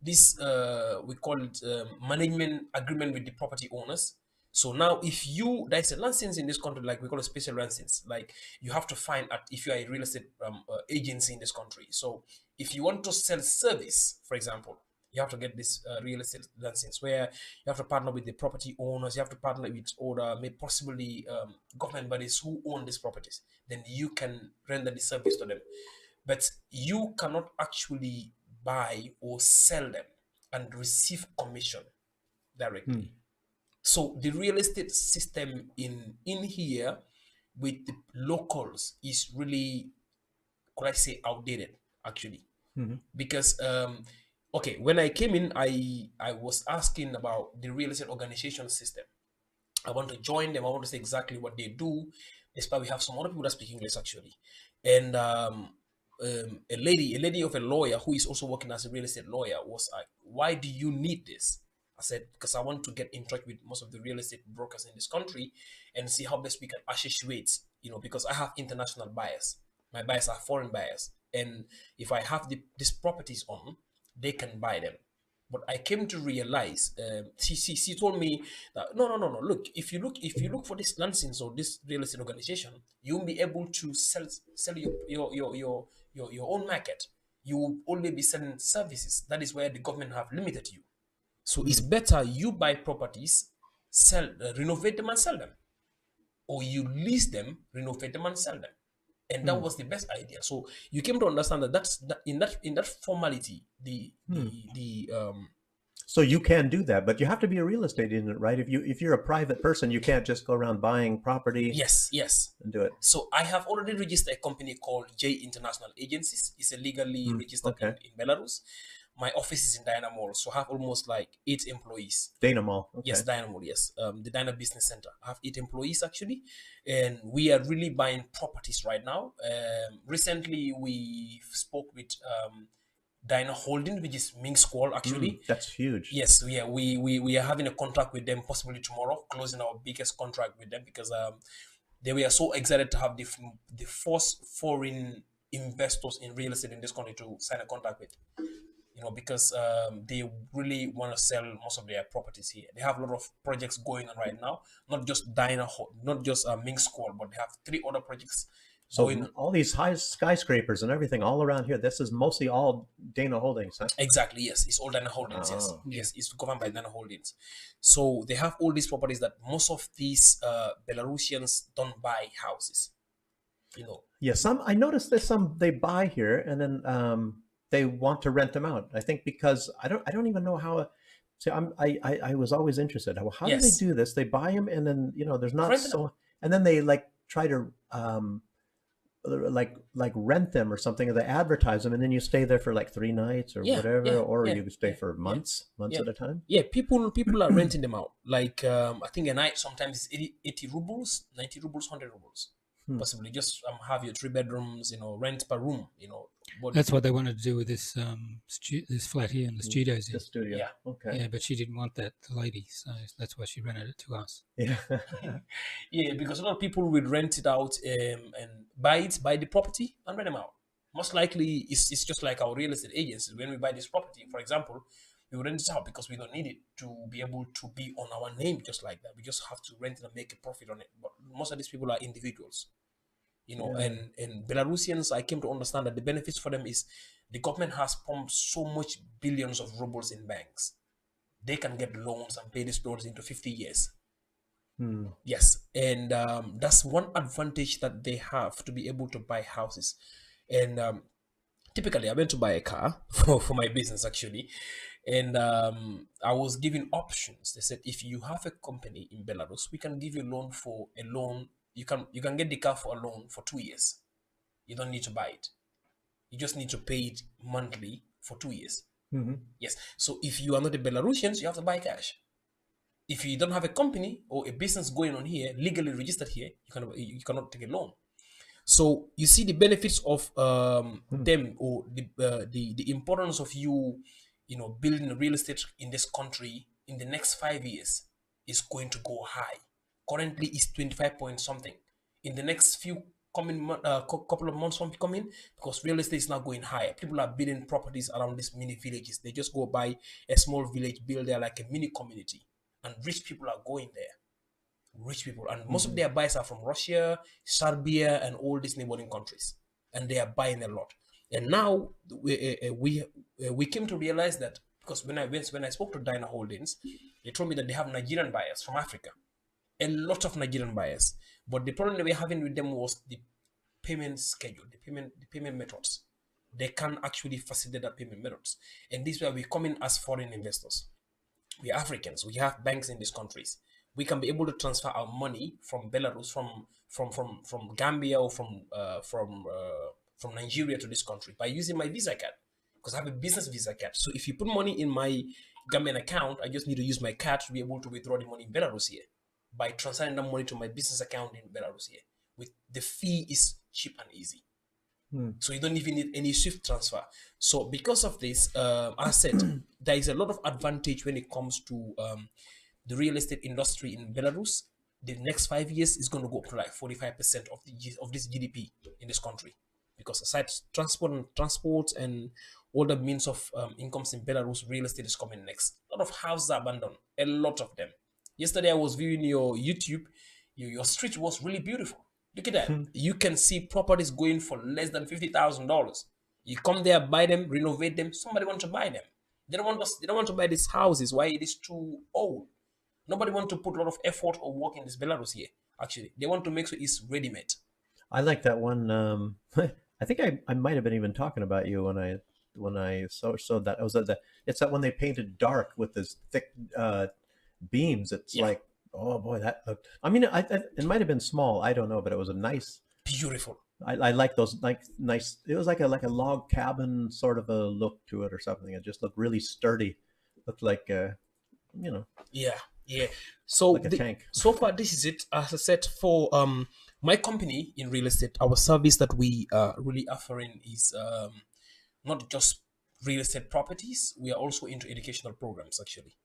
this we call it management agreement with the property owners. So now, if there's a license in this country, like we call a special license, like you have to find out if you are a real estate agency in this country. So if you want to sell service, for example, you have to get this real estate license, where you have to partner with the property owners, you have to partner with other, maybe possibly government bodies who own these properties. Then you can render the service to them. But you cannot actually buy or sell them and receive commission directly. So the real estate system in here with the locals is really, could I say, outdated actually. Because okay, when I came in, I was asking about the real estate organization system. I want to join them. I want to say exactly what they do. Despite we have some other people that speak English actually, and a lady of a lawyer who is also working as a real estate lawyer was like, "Why do you need this?" I said, because I want to get in touch with most of the real estate brokers in this country and see how best we can associate, because I have international buyers. My buyers are foreign buyers. And if I have these properties on, they can buy them. But I came to realize, she told me that, no. Look, if you look for this license or this real estate organization, you'll be able to sell your own market. You will only be selling services. That is where the government have limited you. So it's better you buy properties, renovate them and sell them, or you lease them, renovate them and sell them, and that was the best idea. So you came to understand that in that formality, So you can do that, but you have to be a real estate agent, right? If you're a private person, you can't just go around buying property. Yes, and do it. So I have already registered a company called J International Agencies. It's a legally registered in Belarus. My office is in Dana Mall, so I have almost like 8 employees. Dana Mall. Okay. Yes, Dana Mall, yes. The Dana Business Center. I have 8 employees actually, and we are really buying properties right now. Recently, we spoke with Dana Holding, which is Minsk actually. That's huge. Yes, yeah, we are having a contract with them possibly tomorrow, closing our biggest contract with them, because they were so excited to have the first foreign investors in real estate in this country to sign a contract with. Because they really want to sell most of their properties here. They have a lot of projects going on right now, not just Minsk, but they have 3 other projects. So all these high skyscrapers and everything all around here, this is mostly all Dana Holdings, huh? Exactly, yes. It's all Dana Holdings, yes. Yes, it's governed by Dana Holdings. So they have all these properties that most of these Belarusians don't buy houses, Yeah, I noticed there's some they buy here and then they want to rent them out. I think because I don't even know how. So I was always interested. How do they do this? They buy them and then there's not and then they like try to like rent them or something, or they advertise them, and then you stay there for like 3 nights or whatever, or you stay for months at a time. Yeah, people are renting them out. Like I think a night sometimes 80 rubles, 90 rubles, 100 rubles. Possibly just have your 3 bedrooms, rent per room, That's what they wanted to do with this this flat here in the studios here. The studio. Yeah. Okay. Yeah, but she didn't want that, the lady, so that's why she rented it to us. Yeah. Yeah, because a lot of people will rent it out and buy the property and rent them out. Most likely, it's just like our real estate agencies. When we buy this property, for example, we will rent it out because we don't need it to be able to be on our name just like that. We just have to rent it and make a profit on it. But most of these people are individuals. And Belarusians, I came to understand that the benefits for them is the government has pumped so much billions of rubles in banks. They can get loans and pay these loans into 50 years. Yes. And that's one advantage that they have to be able to buy houses. And typically I went to buy a car for my business actually, and I was given options. They said if you have a company in Belarus, we can give you a loan. You can get the car for a loan for 2 years. You don't need to buy it. You just need to pay it monthly for 2 years. Yes. So if you are not a Belarusian, you have to buy cash. If you don't have a company or a business going on here, legally registered here, you cannot take a loan. So you see the benefits of them, or the importance of you know, building real estate in this country in the next 5 years is going to go high. Currently, it's 25 point something. In the next few couple of months coming, because real estate is now going higher. People are building properties around these mini villages. They just go buy a small village, build there like a mini community, and rich people are going there. Rich people, and most of their buys are from Russia, Serbia, and all these neighboring countries, and they are buying a lot. And now we came to realize that, because when I spoke to Dyna Holdings, they told me that they have Nigerian buyers from Africa, a lot of Nigerian buyers. But the problem that we're having with them was the payment schedule, the payment methods. They can't actually facilitate that payment methods, and this is where we come in as foreign investors. We are Africans. We have banks in these countries. We can be able to transfer our money from Belarus, from Gambia, or from Nigeria to this country by using my Visa card, because I have a business Visa card. So if you put money in my Gambian account, I just need to use my card to be able to withdraw the money in Belarus here by transferring that money to my business account in Belarus here. With the fee is cheap and easy. So you don't even need any SWIFT transfer. So because of this, as I said, there is a lot of advantage when it comes to the real estate industry in Belarus. The next 5 years is going to go up to like 45% of this GDP in this country, because aside transport and all the means of incomes in Belarus, real estate is coming next. A lot of houses are abandoned, a lot of them. Yesterday I was viewing your YouTube. Your street was really beautiful. Look at that. You can see properties going for less than $50,000. You come there, buy them, renovate them. Somebody wants to buy them. They don't want to buy these houses. Why? It is too old. Nobody wants to put a lot of effort or work in this Belarus here. Actually, they want to make sure it's ready-made. I like that one. I think I might have been even talking about you when I saw that. It was it's that one they painted dark with this thick beams. It's like, oh boy, that looked. I mean, it might have been small. I don't know, but it was a nice, beautiful. I like those, like nice. It was like a log cabin sort of a look to it or something. It just looked really sturdy. Looked like you know. Yeah. So like a tank. So far, this is it. As I said, for my company in real estate, our service that we are really offering is not just real estate properties. We are also into educational programs actually.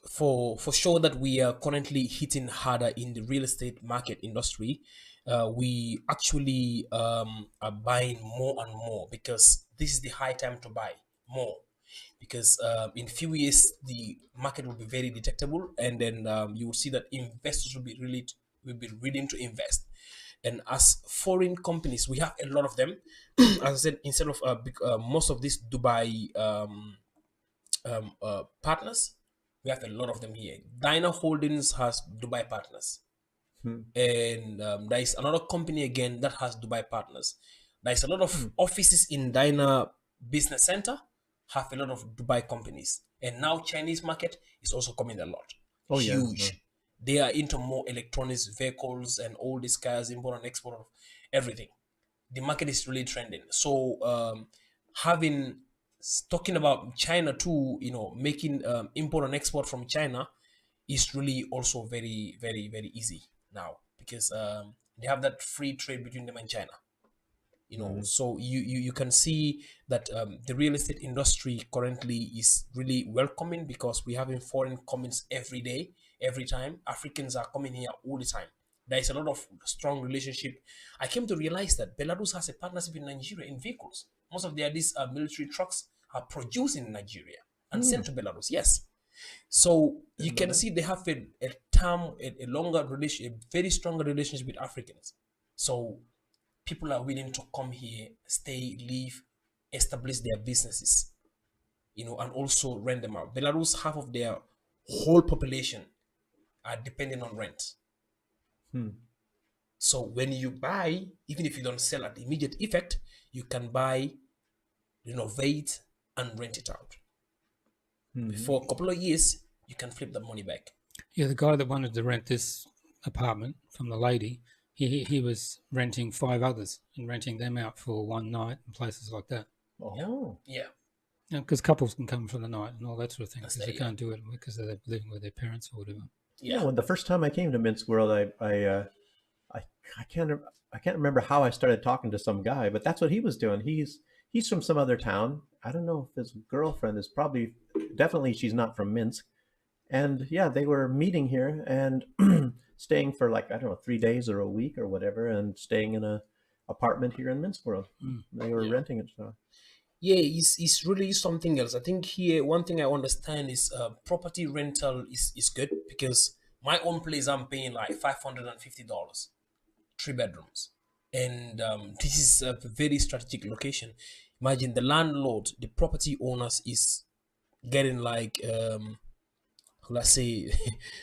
For sure that we are currently hitting harder in the real estate market industry. We actually are buying more and more, because this is the high time to buy more, because in few years the market will be very detectable, and then you will see that investors will be willing to invest. And as foreign companies, we have a lot of them. As I said, instead of most of these Dubai partners, we have a lot of them here. Dyna Holdings has Dubai partners. And there is another company again that has Dubai partners. There is a lot of offices in Dyna Business Center, have a lot of Dubai companies. And now Chinese market is also coming a lot. Oh, huge. Yeah. They are into more electronics, vehicles, and all these cars, import and export of everything. The market is really trending. So talking about China too, making import and export from China is really also very, very, very easy now, because they have that free trade between them and China. So you can see that the real estate industry currently is really welcoming, because we having foreign comments every day, every time. Africans are coming here all the time. There is a lot of strong relationship. I came to realize that Belarus has a partnership in Nigeria in vehicles. Most of these military trucks are produced in Nigeria and sent to Belarus. Yes. So you can see they have a longer relationship, a very strong relationship with Africans. So people are willing to come here, stay, live, establish their businesses, and also rent them out. Belarus, half of their whole population are dependent on rent. So when you buy, even if you don't sell at immediate effect, you can buy, renovate, and rent it out. Before a couple of years, you can flip the money back. Yeah, the guy that wanted to rent this apartment from the lady, he was renting 5 others and renting them out for one night and places like that. Oh. Yeah. Because couples can come for the night and all that sort of thing, That's because they it, can't do it because they're living with their parents or whatever. Yeah. When the first time I came to Minsk World, I can't remember how I started talking to some guy, but that's what he was doing. He's from some other town. I don't know if his girlfriend is definitely she's not from Minsk. And yeah, they were meeting here and staying for like, I don't know, 3 days or a week or whatever, and staying in a apartment here in Minsk World. They were renting it. So. Yeah, it's really something else. I think here, one thing I understand is property rental is good, because my own place, I'm paying like $550, 3 bedrooms. And this is a very strategic location. Imagine the landlord, the property owners is getting like, let's say,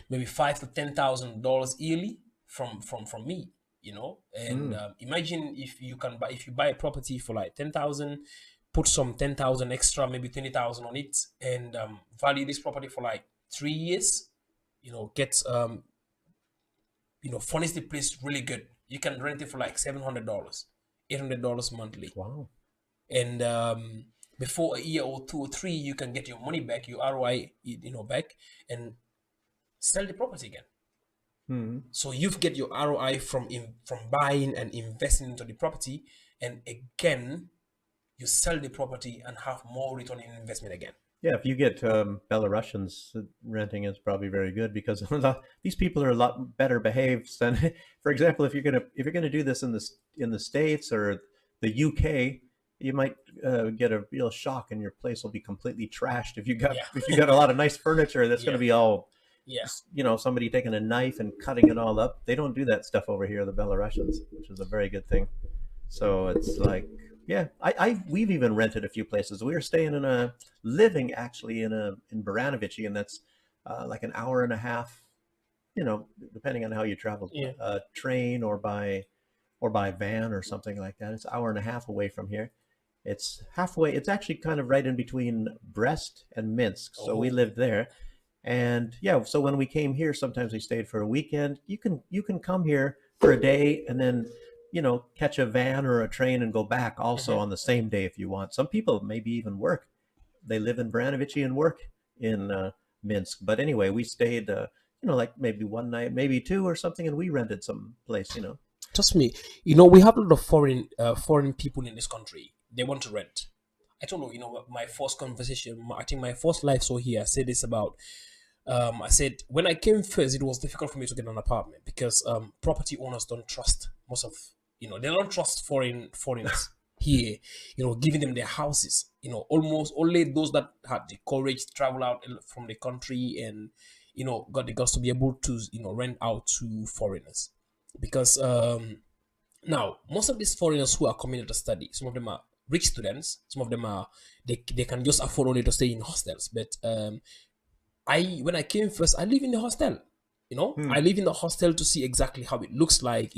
maybe $5,000 to $10,000 yearly from me, and imagine if you buy a property for like 10,000, put some 10,000 extra, maybe 20,000 on it, and value this property for like 3 years, get furnish the place really good. You can rent it for like $700, $800 monthly. Wow. And before a year or 2 or 3, you can get your money back, your ROI, back, and sell the property again. So you get your ROI from buying and investing into the property, and again, you sell the property and have more return in investment again. Yeah, if you get Belarusians renting, it's probably very good, because these people are a lot better behaved than, for example, if you're gonna do this in the States or the UK, you might get a real shock, and your place will be completely trashed if you got a lot of nice furniture that's going to be all, somebody taking a knife and cutting it all up. They don't do that stuff over here, the Belarusians, which is a very good thing. So it's like, yeah, we've even rented a few places. We were staying living actually in Baranovichi, and that's like an hour and a half, depending on how you travel, train or by van or something like that. It's an hour and a half away from here. It's halfway. It's actually kind of right in between Brest and Minsk. So we lived there. And yeah, so when we came here, sometimes we stayed for a weekend. You can come here for a day and then, catch a van or a train and go back also on the same day if you want. Some people maybe even work. They live in Baranovichi and work in Minsk. But anyway, we stayed, like maybe one night, maybe 2 or something, and we rented some place, Trust me, we have a lot of foreign people in this country. They want to rent. I don't know, my first conversation, I think my first live show here, I said this about, I said, when I came first, it was difficult for me to get an apartment, because property owners don't trust most of, they don't trust foreigners here, giving them their houses, almost only those that had the courage to travel out from the country and, got the guts to be able to, rent out to foreigners. Because now, most of these foreigners who are coming to study, some of them are rich students, some of them are, they can just afford only to stay in hostels. But when I came first, I live in the hostel. I live in the hostel to see exactly how it looks like.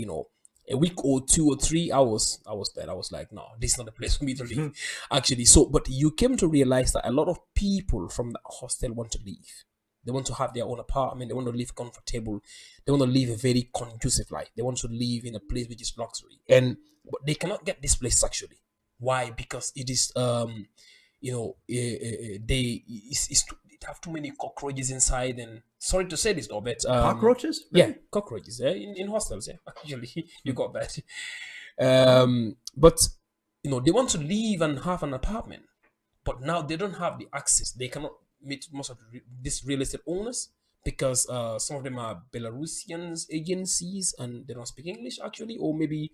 A week or 2 or 3 hours, I was there. I was like, no, this is not a place for me to live, actually. So, but you came to realize that a lot of people from the hostel want to leave. They want to have their own apartment. They want to live comfortable. They want to live a very conducive life. They want to live in a place which is luxury, but they cannot get this place actually. Why? Because it is, it have too many cockroaches inside. And sorry to say this, though, but cockroaches? Really? Yeah, cockroaches. In hostels. Yeah, actually, you got that. But they want to leave and have an apartment, but now they don't have the access. They cannot meet most of these real estate owners, because some of them are Belarusian agencies and they don't speak English actually, or maybe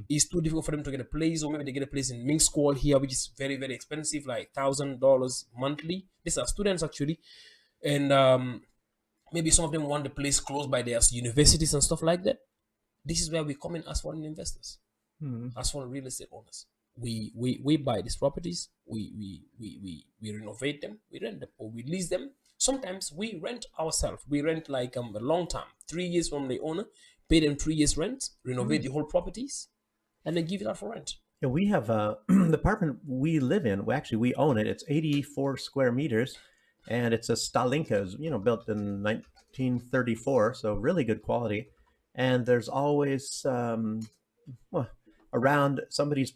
it's too difficult for them to get a place, or maybe they get a place in Minsk World here, which is very, very expensive, like $1,000 monthly. These are students actually, and maybe some of them want the place close by their universities and stuff like that. This is where we come in as foreign investors, as foreign real estate owners. We buy these properties, we renovate them, we rent them, or we lease them. Sometimes we rent ourselves. We rent like a long time, 3 years from the owner. pay them 3 years rent, renovate the whole properties, and then give it out for rent. Yeah, we have the apartment we live in. We own it. It's 84 square meters, and it's a Stalinka, built in 1934, so really good quality. And there's always around somebody's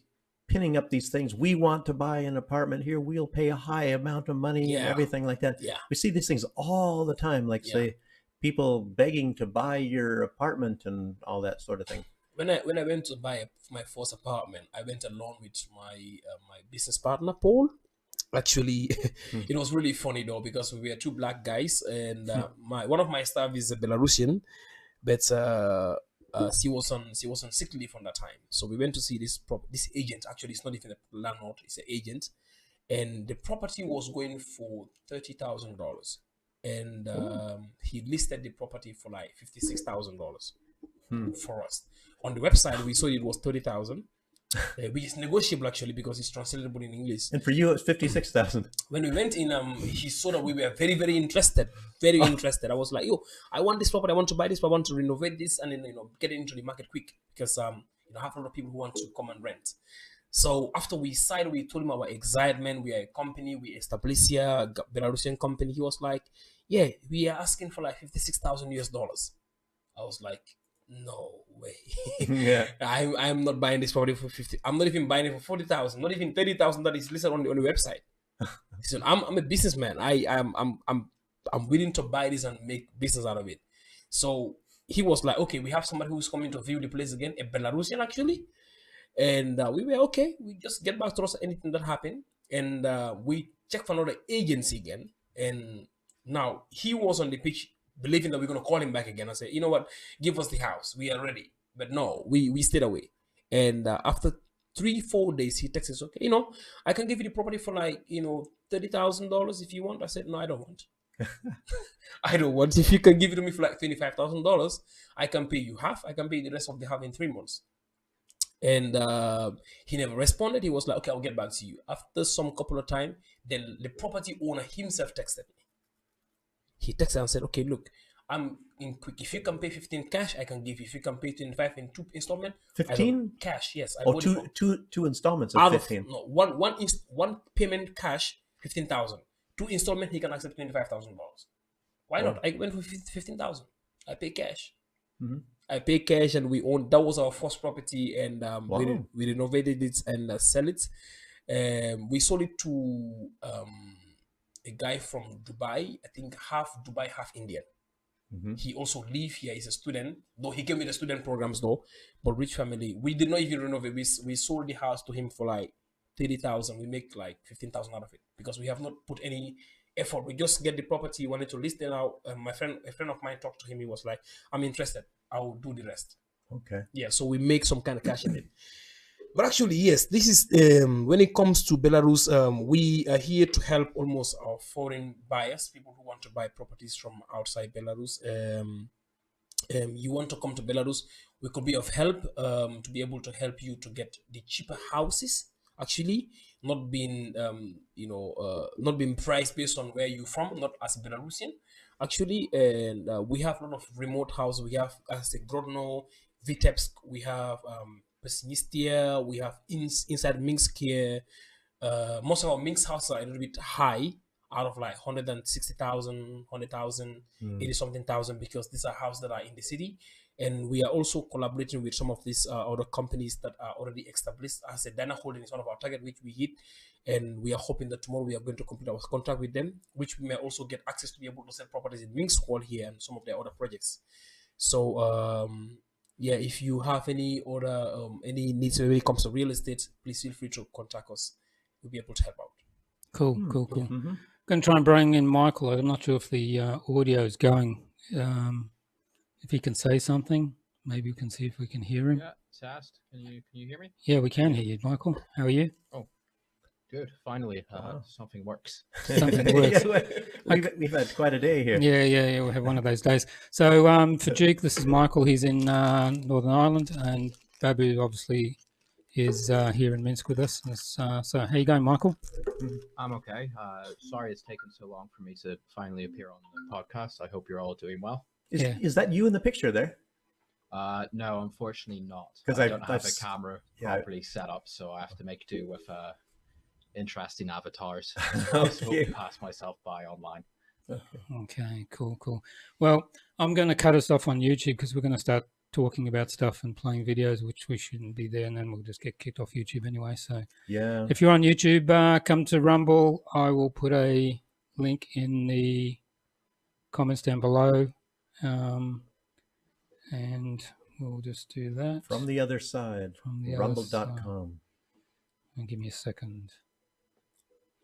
pinning up these things. We want to buy an apartment here. We'll pay a high amount of money and everything like that. Yeah. We see these things all the time, like say people begging to buy your apartment and all that sort of thing. When I went to buy my first apartment, I went along with my my business partner Paul. Actually, it was really funny though, because we were two black guys, and one of my staff is a Belarusian, but she was on sick leave from that time. So we went to see this agent. Actually, it's not even a landlord; it's an agent, and the property was going for $30,000, and he listed the property for like $56,000 for us. On the website, we saw it was 30,000, which is negotiable actually because it's translatable in English. And for you, it's 56,000. When we went in, he saw that we were very, very interested, interested. I was like, yo, I want this property, I want to buy this, I want to renovate this, and then get it into the market quick because I have a lot of people who want to come and rent. So after we signed, we told him our excitement. We are a company, we established here, Belarusian company. He was like, yeah, we are asking for like $56,000. I was like, no way. Yeah. I'm not buying this property for 50. I'm not even buying it for 40,000, not even 30,000 that is listed on the website. So I'm a businessman. I'm willing to buy this and make business out of it. So he was like, okay, we have somebody who's coming to view the place again, a Belarusian actually. And we were okay. We just get back to us anything that happened. And we checked for another agency again. And now he was on the pitch believing that we're going to call him back again and say, you know what, give us the house. We are ready. But no, we stayed away. And after 3-4 days, he texts us, okay, I can give you the property for like, $30,000 if you want. I said, no, I don't want. I don't want. If you can give it to me for like $25,000, I can pay you half. I can pay the rest of the half in 3 months. And he never responded. He was like, okay, I'll get back to you. After some couple of time, then the property owner himself texted me. He texted and said, okay, look, I'm in quick. If you can pay 15 cash, I can give you. If you can pay 25 in 2 installments, 15 cash, yes. Two installments of 15. One payment cash, 15,000. 2 installment, he can accept $25,000. Why not? I went for 15,000. I pay cash. Mm-hmm. I pay cash, and we own. That was our first property, and we renovated it and sell it. We sold it to a guy from Dubai. I think half Dubai, half Indian. Mm-hmm. He also live here. He's a student, though he came with the student programs though. But rich family. We did not even renovate. We sold the house to him for like 30,000. We make like 15,000 out of it because we have not put any effort. We just get the property. He wanted to list it out. A friend of mine talked to him. He was like, I'm interested. I will do the rest. Okay. Yeah. So we make some kind of cash in it. But actually, yes, this is when it comes to Belarus, we are here to help almost our foreign buyers, people who want to buy properties from outside Belarus. You want to come to Belarus, we could be of help to be able to help you to get the cheaper houses. Actually, not being not being priced based on where you're from, not as a Belarusian. Actually, and we have a lot of remote houses. We have as a Grodno, Vitebsk. We have Pesnistia, we have inside Minsk here. Most of our Minsk houses are a little bit high, out of like 160,000, 100,000, 80 something thousand, because these are houses that are in the city. And we are also collaborating with some of these other companies that are already established. As a Dana Holding is one of our target, which we hit. And we are hoping that tomorrow we are going to complete our contract with them, which we may also get access to be able to sell properties in Minsk Hall here and some of their other projects. So, yeah, if you have any other any needs when it comes to real estate, please feel free to contact us. We'll be able to help out. Cool. Mm-hmm. Going to try and bring in Michael. I'm not sure if the audio is going. If he can say something, maybe we can see if we can hear him. Yeah, it's asked. Can you hear me? Yeah, we can hear you, Michael. How are you? Oh, good. Finally, something works. Something works. We've had quite a day here. Yeah. We have one of those days. So for Duke, this is Michael. He's in Northern Ireland, and Babu obviously is here in Minsk with us. So how you going, Michael? I'm okay. Sorry it's taken so long for me to finally appear on the podcast. I hope you're all doing well. Is that you in the picture there? No, unfortunately not. 'Cause I don't have I've a camera yeah. properly set up, so I have to make do with interesting avatars. Okay. I smoke past myself by online. Okay, cool. Well, I'm going to cut us off on YouTube because we're going to start talking about stuff and playing videos, which we shouldn't be there, and then we'll just get kicked off YouTube anyway. So Yeah. if you're on YouTube, come to Rumble. I will put a link in the comments down below, and we'll just do that. From the other side, From the rumble.com. And give me a second.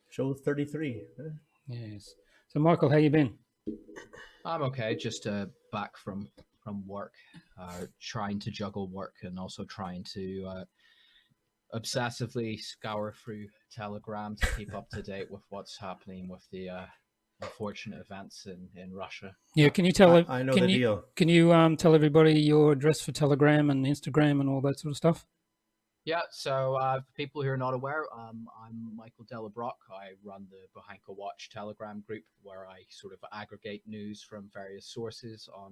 Show 33. Huh? Yes. So, Michael, how you been? I'm okay. Just back from work, trying to juggle work and also trying to obsessively scour through Telegram to keep up to date with what's happening with the unfortunate events in Russia. Yeah, can you tell? I know the deal. Can you tell everybody your address for Telegram and Instagram and all that sort of stuff? Yeah, so for people who are not aware, I'm Michael Delabrock. I run the Bohanka Watch Telegram group where I sort of aggregate news from various sources on